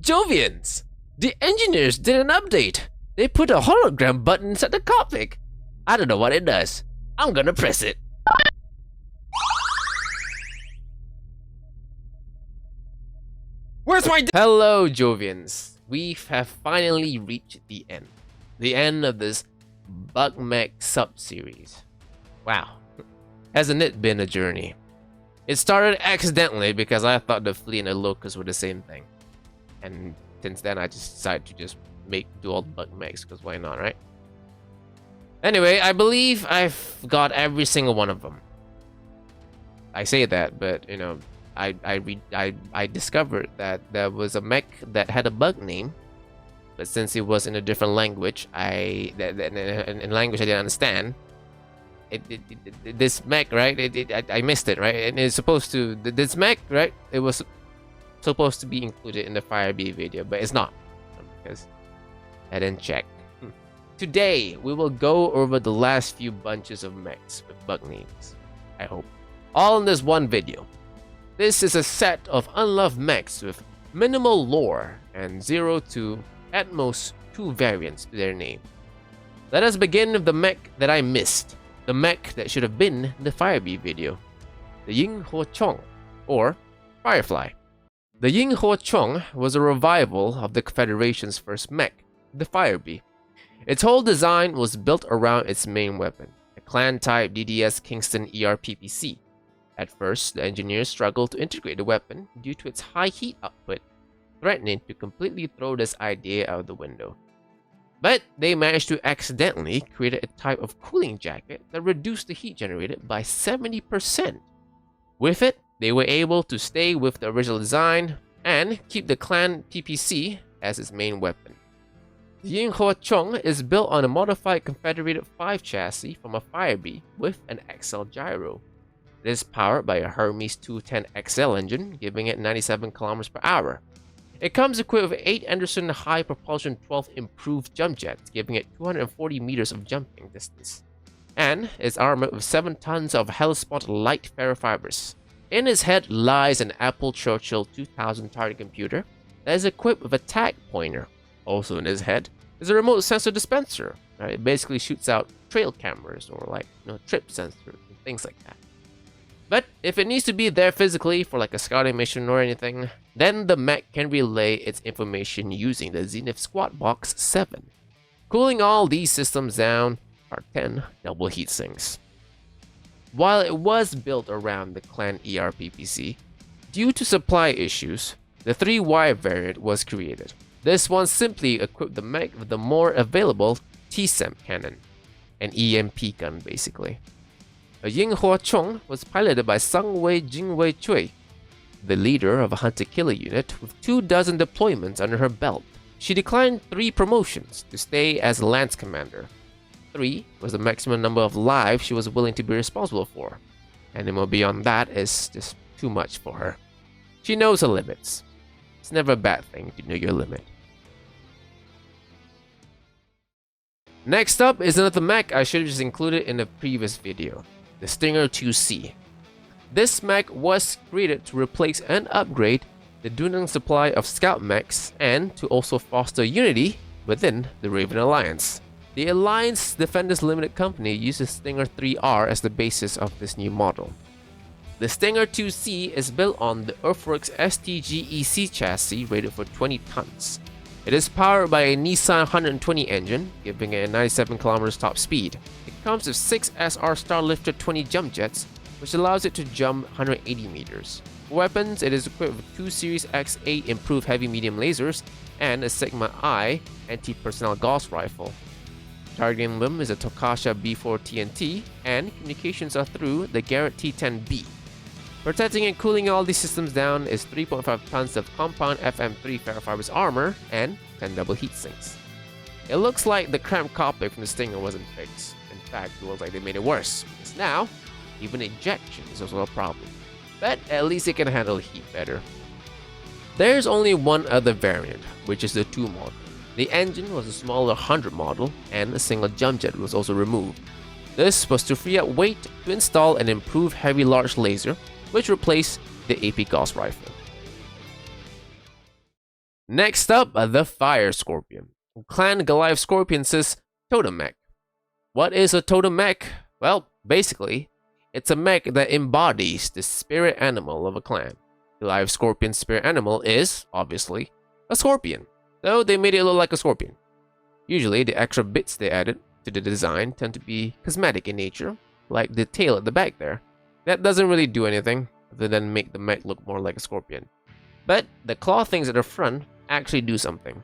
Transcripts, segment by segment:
Jovians! The engineers did an update. They put a hologram button inside the cockpit. I don't know what it does. I'm gonna press it. Where's my Hello, Jovians. We have finally reached the end. The end of this Bug Mech sub-series. Wow. Hasn't it been a journey? It started accidentally because I thought the Flea and the Locust were the same thing. And since then I just decided to just do all the Bug Mechs, because why not, right? Anyway, I believe I've got every single one of them. I say that, but you know, I discovered that there was a mech that had a bug name, but since it was in a different language, in language I didn't understand. This mech, right? I missed it, right? And it's supposed to this mech, right? It was supposed to be included in the Firebee video, but it's not because I didn't check. Today we will go over the last few bunches of mechs with bug names. I hope all in this one video. This is a set of unloved mechs with minimal lore and 0 to at most 2 variants to their name. Let us begin with the mech that I missed. The mech that should have been in the Firebee video. The Yinghuochong, or Firefly. The Yinghuochong was a revival of the Confederation's first mech, the Firebee. Its whole design was built around its main weapon, a clan-type DDS Kingston ERPPC. At first, the engineers struggled to integrate the weapon due to its high heat output, threatening to completely throw this idea out the window. But they managed to accidentally create a type of cooling jacket that reduced the heat generated by 70%. With it, they were able to stay with the original design and keep the clan PPC as its main weapon. The Yinghuochong is built on a modified Confederated 5 chassis from a Firebee with an XL gyro. It is powered by a Hermes 210 XL engine, giving it 97 km per hour. It comes equipped with 8 Anderson high propulsion 12 improved jump jets, giving it 240 meters of jumping distance, and is armored with 7 tons of Hellespont light ferrofibers. In its head lies an Apple Churchill 2000 target computer that is equipped with a tag pointer. Also in his head is a remote sensor dispenser. It basically shoots out trail cameras or trip sensors and things like that. But if it needs to be there physically for like a scouting mission or anything, then the mech can relay its information using the Zenith Squad Box 7. Cooling all these systems down are 10 double heat sinks. While it was built around the clan ERPPC, due to supply issues, the 3Y variant was created. This one simply equipped the mech with the more available TSEM cannon, an EMP gun basically. A Yinghuochong was piloted by Sungwei Jingwei Chui, the leader of a hunter-killer unit with 24 deployments under her belt. She declined 3 promotions to stay as Lance Commander. 3 was the maximum number of lives she was willing to be responsible for. Any more beyond that is just too much for her. She knows her limits. It's never a bad thing to know your limit. Next up is another mech I should have just included in the previous video. The Stinger 2C. This mech was created to replace and upgrade the dwindling supply of scout mechs and to also foster unity within the Raven Alliance. The Alliance Defenders Limited Company uses Stinger 3R as the basis of this new model. The Stinger 2C is built on the Earthworks STG-EC chassis rated for 20 tons. It is powered by a Nissan 120 engine, giving it a 97 km top speed. It comes with 6 SR Starlifter 20 jump jets, which allows it to jump 180 meters. For weapons, it is equipped with 2 Series X8 improved heavy-medium lasers and a Sigma I anti-personnel Gauss rifle. Targeting limb is a Tokasha B4 TNT, and communications are through the Garrett T10B. Protecting and cooling all these systems down is 3.5 tons of compound FM3 ferrofibers armor and 10 double heat sinks. It looks like the cramped cockpit from the Stinger wasn't fixed. In fact, it looks like they made it worse, because now, even ejection is also a problem. But at least it can handle heat better. There's only one other variant, which is the 2 model. The engine was a smaller 100 model, and a single jump jet was also removed. This was to free up weight to install an improved heavy large laser, which replaced the AP Gauss rifle. Next up, the Fire Scorpion. Clan Goliath Scorpions' totem mech. What is a totem mech? Well, basically, it's a mech that embodies the spirit animal of a clan. Goliath Scorpion's spirit animal is, obviously, a scorpion, though they made it look like a scorpion. Usually, the extra bits they added to the design tend to be cosmetic in nature, like the tail at the back there. That doesn't really do anything other than make the mech look more like a scorpion. But the claw things at the front actually do something.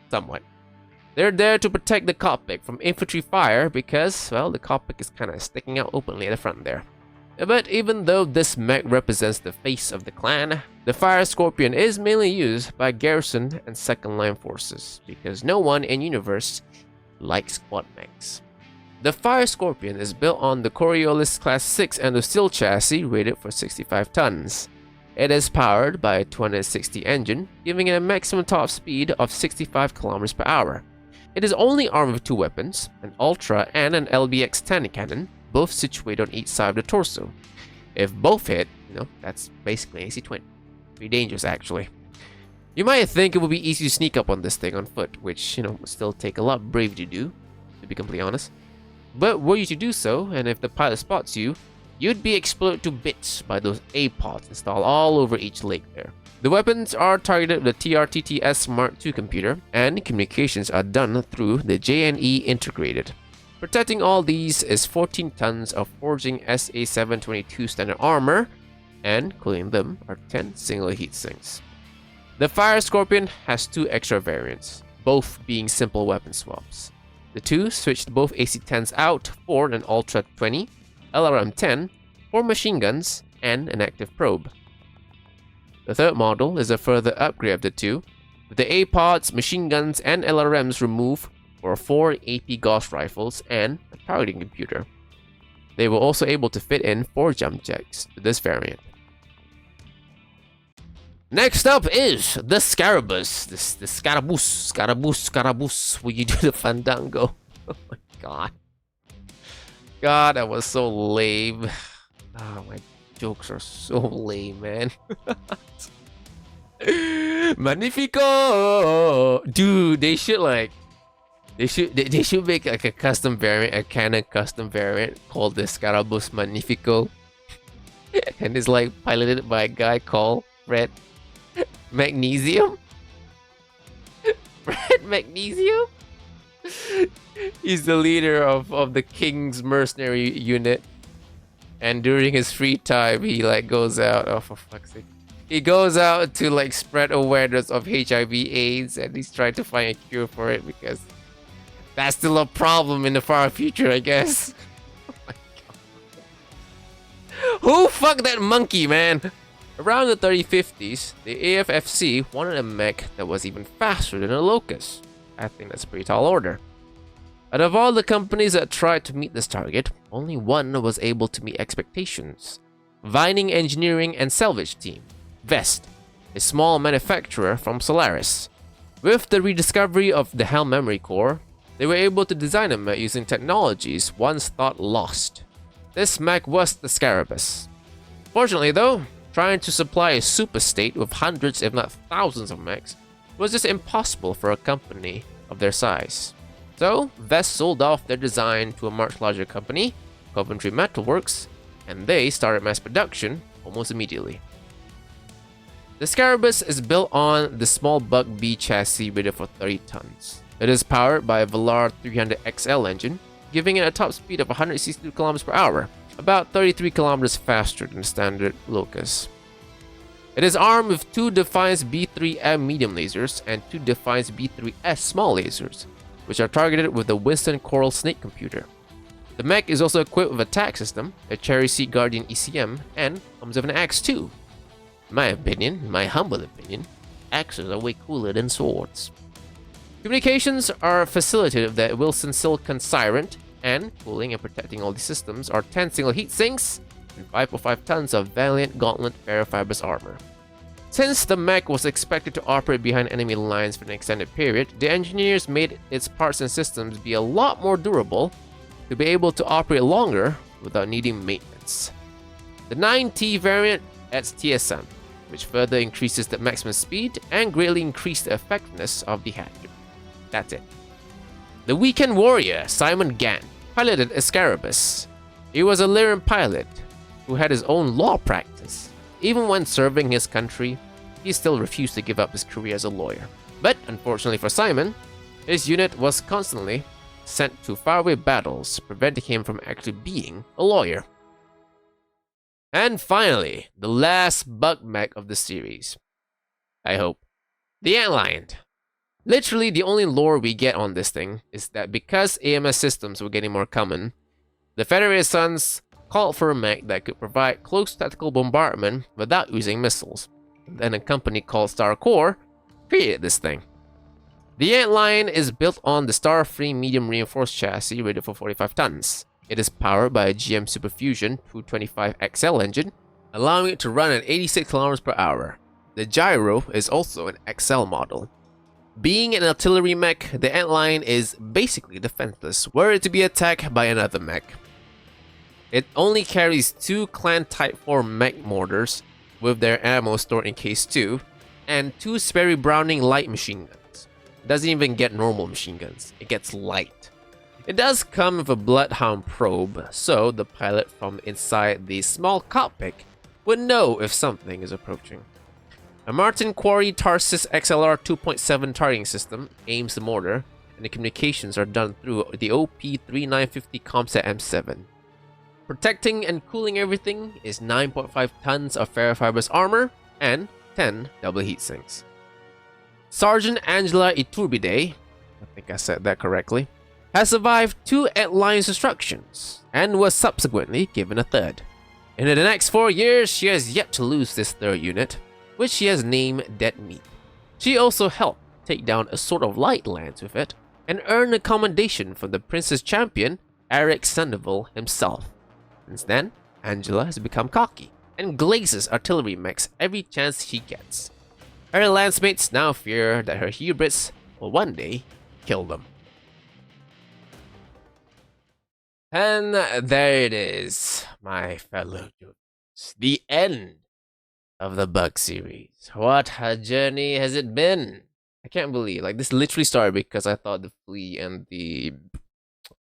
Somewhat. They're there to protect the cockpit from infantry fire because, well, the cockpit is kind of sticking out openly at the front there. But even though this mech represents the face of the clan, the Fire Scorpion is mainly used by garrison and second line forces because no one in universe likes quad mechs. The Fire Scorpion is built on the Coriolis Class 6 endosteel chassis rated for 65 tons. It is powered by a 260 engine, giving it a maximum top speed of 65 km per hour. It is only armed with two weapons, an Ultra and an LBX-10 cannon, both situated on each side of the torso. If both hit, that's basically AC-20. Pretty dangerous, actually. You might think it would be easy to sneak up on this thing on foot, which, would still take a lot of bravery to do, to be completely honest. But were you to do so, and if the pilot spots you, you'd be exploded to bits by those A-pods installed all over each leg there. The weapons are targeted with the TRTTS Mark II computer, and communications are done through the JNE integrated. Protecting all these is 14 tons of forging SA-722 standard armor, and cooling them are 10 single heat sinks. The Fire Scorpion has two extra variants, both being simple weapon swaps. The two switched both AC-10s out for an Ultra 20, LRM-10, 4 machine guns, and an active probe. The third model is a further upgrade of the two, with the A-pods, machine guns, and LRMs removed for 4 AP Gauss rifles and a targeting computer. They were also able to fit in 4 jump jets to this variant. Next up is the Scarabus. The Scarabus. Will you do the Fandango? Oh my god. God, that was so lame. Oh, my jokes are so lame, man. Magnifico! Dude, they should make like a custom variant, a canon custom variant called the Scarabus Magnifico. And it's like piloted by a guy called Fred Magnesium? Fred Magnesium? He's the leader of the King's mercenary unit. And during his free time, he goes out, oh for fuck's sake. He goes out to spread awareness of HIV/AIDS, and he's trying to find a cure for it because that's still a problem in the far future, I guess. Oh my god. Who fucked that monkey, man? Around the 3050s, the AFFC wanted a mech that was even faster than a Locust. I think that's a pretty tall order. Out of all the companies that tried to meet this target, only one was able to meet expectations. Vining Engineering and Salvage Team, Vest, a small manufacturer from Solaris. With the rediscovery of the Helm memory core, they were able to design a mech using technologies once thought lost. This mech was the Scarabus. Fortunately though, trying to supply a super state with hundreds if not thousands of mechs was just impossible for a company of their size. So, Vest sold off their design to a much larger company, Coventry Metalworks, and they started mass production almost immediately. The Scarabus is built on the small Buck B chassis rated for 30 tons. It is powered by a Velar 300XL engine, giving it a top speed of 162 km per hour, about 33 km faster than standard Locust. It is armed with 2 Defiance B3M medium lasers and 2 Defiance B3S small lasers, which are targeted with the Winston Coral Snake computer. The mech is also equipped with a tac system, a Cherry Seat Guardian ECM, and comes with an axe too. In my humble opinion, axes are way cooler than swords. Communications are facilitated with the Wilson Silicon Sirent, and cooling and protecting all these systems are 10 single heat sinks and 5.5 tons of Valiant Gauntlet ferrofibrous armor. Since the mech was expected to operate behind enemy lines for an extended period, the engineers made its parts and systems be a lot more durable to be able to operate longer without needing maintenance. The 9T variant adds TSM, which further increases the maximum speed and greatly increases the effectiveness of the hatchet. That's it. The weekend warrior, Simon Gant, piloted a Scarabus. He was a Lyran pilot who had his own law practice. Even when serving his country, he still refused to give up his career as a lawyer. But unfortunately for Simon, his unit was constantly sent to faraway battles, preventing him from actually being a lawyer. And finally, the last bug mech of the series. I hope. The Antlion. Literally, the only lore we get on this thing is that because AMS systems were getting more common, the Federated Sons called for a mech that could provide close tactical bombardment without using missiles. Then a company called Star Corps created this thing. The Antlion is built on the Star-Free medium reinforced chassis rated for 45 tons. It is powered by a GM Superfusion 225XL engine, allowing it to run at 86 km per hour. The gyro is also an XL model. Being an artillery mech, the Antlion is basically defenseless were it to be attacked by another mech. It only carries 2 Clan Type 4 mech mortars with their ammo stored in Case 2, and 2 Sperry Browning light machine guns. It doesn't even get normal machine guns, it gets light. It does come with a Bloodhound probe, so the pilot from inside the small cockpit would know if something is approaching. A Martin Quarry Tarsus XLR 2.7 targeting system aims the mortar, and the communications are done through the OP3950 Comsat M7. Protecting and cooling everything is 9.5 tons of ferrofibrous armor and 10 double heatsinks. Sergeant Angela Iturbide, I think I said that correctly, has survived 2 Antlion's destructions and was subsequently given a third. In the next 4 years, she has yet to lose this third unit, which she has named Dead Meat. She also helped take down a sort of light lance with it and earned a commendation from the Princess Champion, Eric Sandoval himself. Since then, Angela has become cocky and glazes artillery mechs every chance she gets. Her lancemates now fear that her hubris will one day kill them. And there it is, my fellow Jones. The end of the Bug series. What a journey has it been? I can't believe, like, this literally started because I thought the flea and the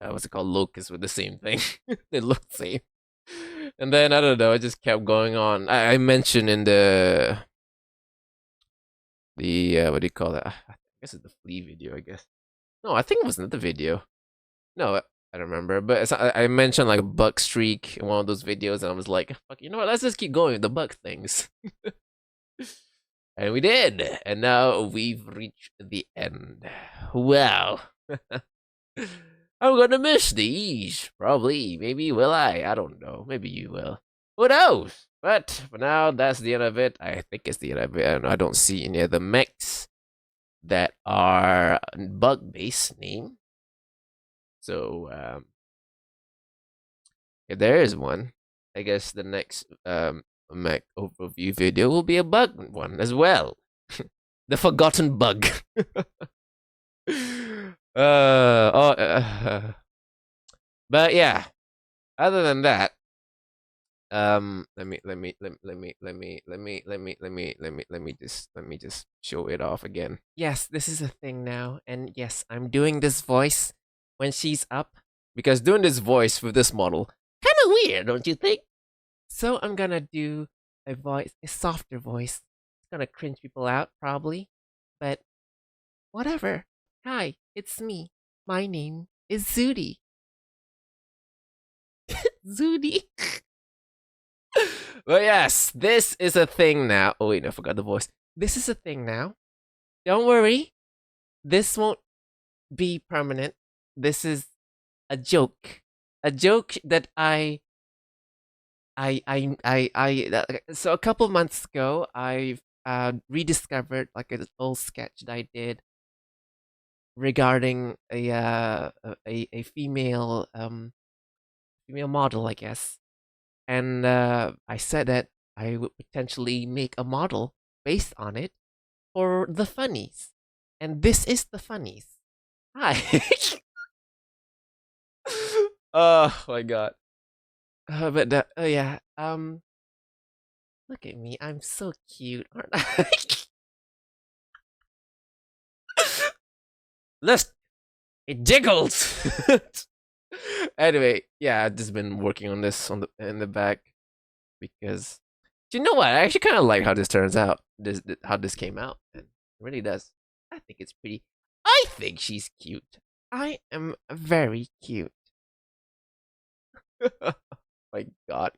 what's it called, locust were the same thing. They look the same. And then I don't know, it just kept going on. I mentioned in the what do you call that? I guess it's the flea video, I guess. No, I think it was another video. No, I don't remember, but I mentioned like a bug streak in one of those videos, and I was like, fuck, you know what, let's just keep going with the bug things. And we did, and now we've reached the end. Wow. I'm gonna miss these, probably. Maybe will I don't know, maybe you will. Who knows? But for now, that's the end of it. I think it's the end of it, and I don't see any other mechs that are bug-based name. So, if there is one, I guess the next mech overview video will be a bug one as well. The Forgotten Bug. But yeah, other than that, let me just show it off again. Yes, this is a thing now, and yes, I'm doing this voice when she's up, because doing this voice with this model kind of weird, don't you think? So I'm gonna do a voice, a softer voice. It's gonna cringe people out probably, but whatever. Hi, it's me. My name is Zooty. Zooty. But yes, this is a thing now. Oh wait, no, I forgot the voice. This is a thing now. Don't worry. This won't be permanent. This is a joke. A joke that so a couple months ago, I rediscovered like an old sketch that I did regarding a female female model, I guess. And I said that I would potentially make a model based on it for the funnies. And this is the funnies. Hi. Oh my god. But yeah. Look at me. I'm so cute, aren't I? Listen, it jiggles. Anyway, yeah, I've just been working on this in the back because you know what? I actually kind of like how this turns out. How this came out. And it really does. I think it's pretty. I think she's cute. I am very cute. My God.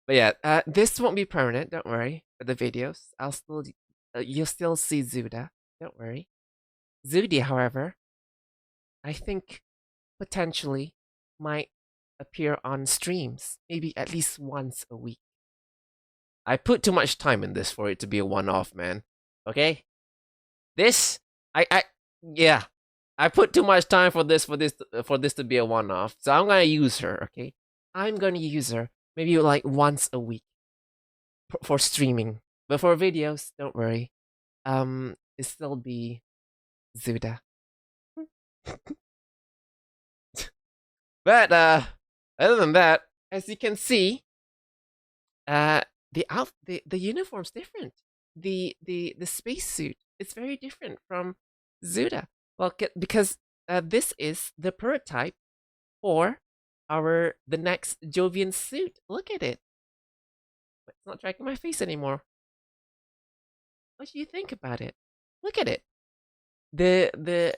But yeah, this won't be permanent. Don't worry. For the videos, you'll still see Zuda. Don't worry. Zudi, however, I think potentially might appear on streams, maybe at least once a week. I put too much time in this for it to be a one-off, man. Okay? This, I, yeah, I put too much time for this to be a one-off. So I'm gonna use her. Okay? I'm gonna use her maybe like once a week for streaming, but for videos, don't worry. It still be Zuda. But other than that, as you can see, the uniform's different. The spacesuit, it's very different from Zuda. Well, because this is the prototype for the next Jovian suit. Look at it. It's not tracking my face anymore. What do you think about it? Look at it. The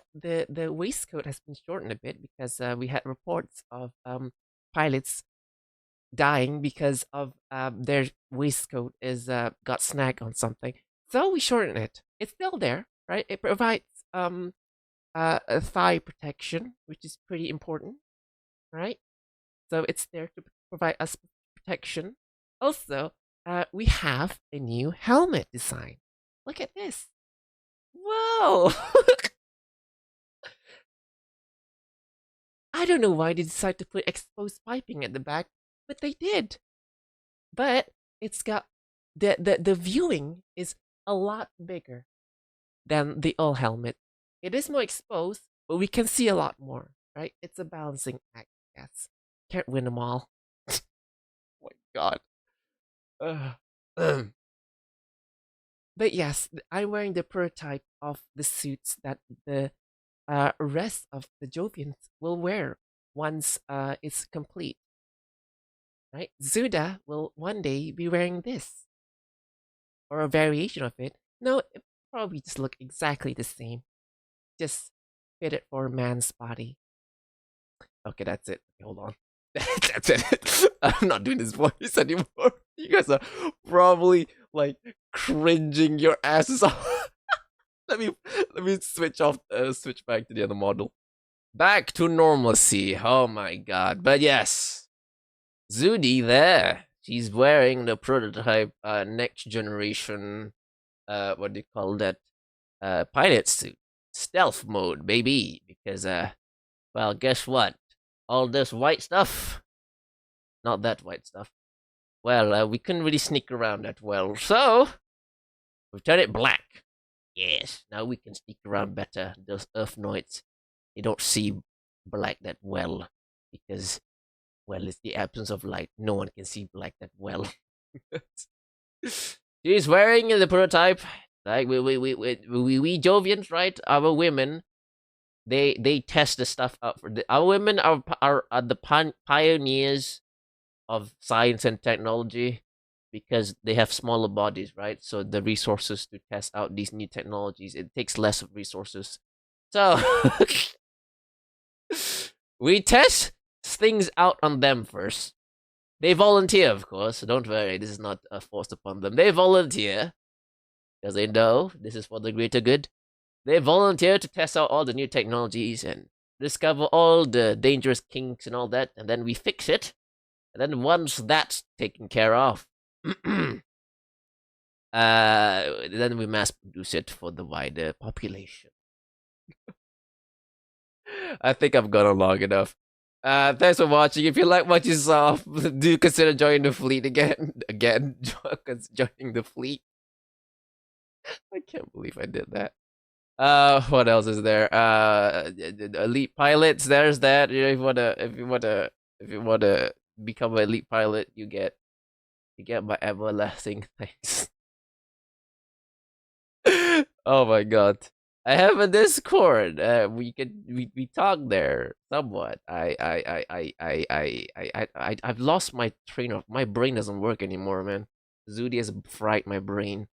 waistcoat has been shortened a bit because we had reports of pilots dying because of their waistcoat is got snagged on something. So we shorten it. It's still there, right? It provides a thigh protection, which is pretty important, right? So it's there to provide us protection. Also, we have a new helmet design. Look at this. Whoa! I don't know why they decided to put exposed piping at the back, but they did. But it's got the viewing is a lot bigger than the old helmet. It is more exposed, but we can see a lot more, right? It's a balancing act, yes. Can't win them all. Oh my God. But yes, I'm wearing the prototype of the suits that the rest of the Jovians will wear once it's complete. Right? Zuda will one day be wearing this or a variation of it. No, it probably just look exactly the same. Just fit it for a man's body. Okay, that's it. Hold on. That's it. I'm not doing this voice anymore. You guys are probably like cringing your asses off. let me switch back to the other model. Back to normalcy. Oh my God. But yes, Zudi there. She's wearing the prototype next generation what do you call that? Pilot suit. Stealth mode, baby. Because well, guess what? All this white stuff. Not that white stuff. Well, we couldn't really sneak around that well, so we've turned it black. Yes, now we can sneak around better. Those Earthnoids, they don't see black that well because, well, it's the absence of light. No one can see black that well. She's wearing the prototype. Like we Jovians, right? Our women, they test the stuff out for our women are the pioneers of science and technology because they have smaller bodies, right? So the resources to test out these new technologies, it takes less resources. So we test things out on them first. They volunteer, of course. So don't worry, this is not forced upon them. They volunteer because they know this is for the greater good. They volunteer to test out all the new technologies and discover all the dangerous kinks and all that, and then we fix it. And then once that's taken care of, then we mass produce it for the wider population. I think I've gone on long enough. Thanks for watching. If you like what you saw, do consider joining the fleet again. Joining the fleet. I can't believe I did that. What else is there? Elite pilots. There's that. If you wanna become an elite pilot, you get You get my everlasting thanks. Oh my god. I have a Discord. We talk there somewhat. I've lost my train of my brain doesn't work anymore, man. Zudi has fried my brain.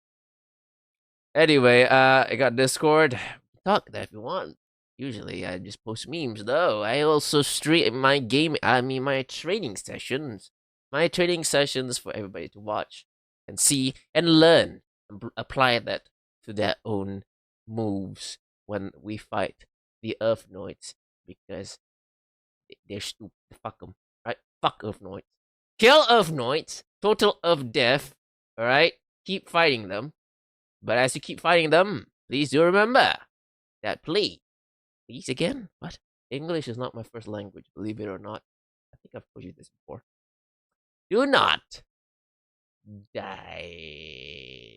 Anyway, I got Discord. Talk there if you want. Usually I just post memes though. I also stream my my training sessions. My training sessions for everybody to watch and see and learn and apply that to their own moves when we fight the Earth Noids because they're stupid. Fuck them. Right? Fuck Earth Noids. Kill Earth Noids. Total of death. Alright? Keep fighting them. But as you keep fighting them, please do remember that please again, what? English is not my first language, believe it or not. I think I've told you this before. Do not die.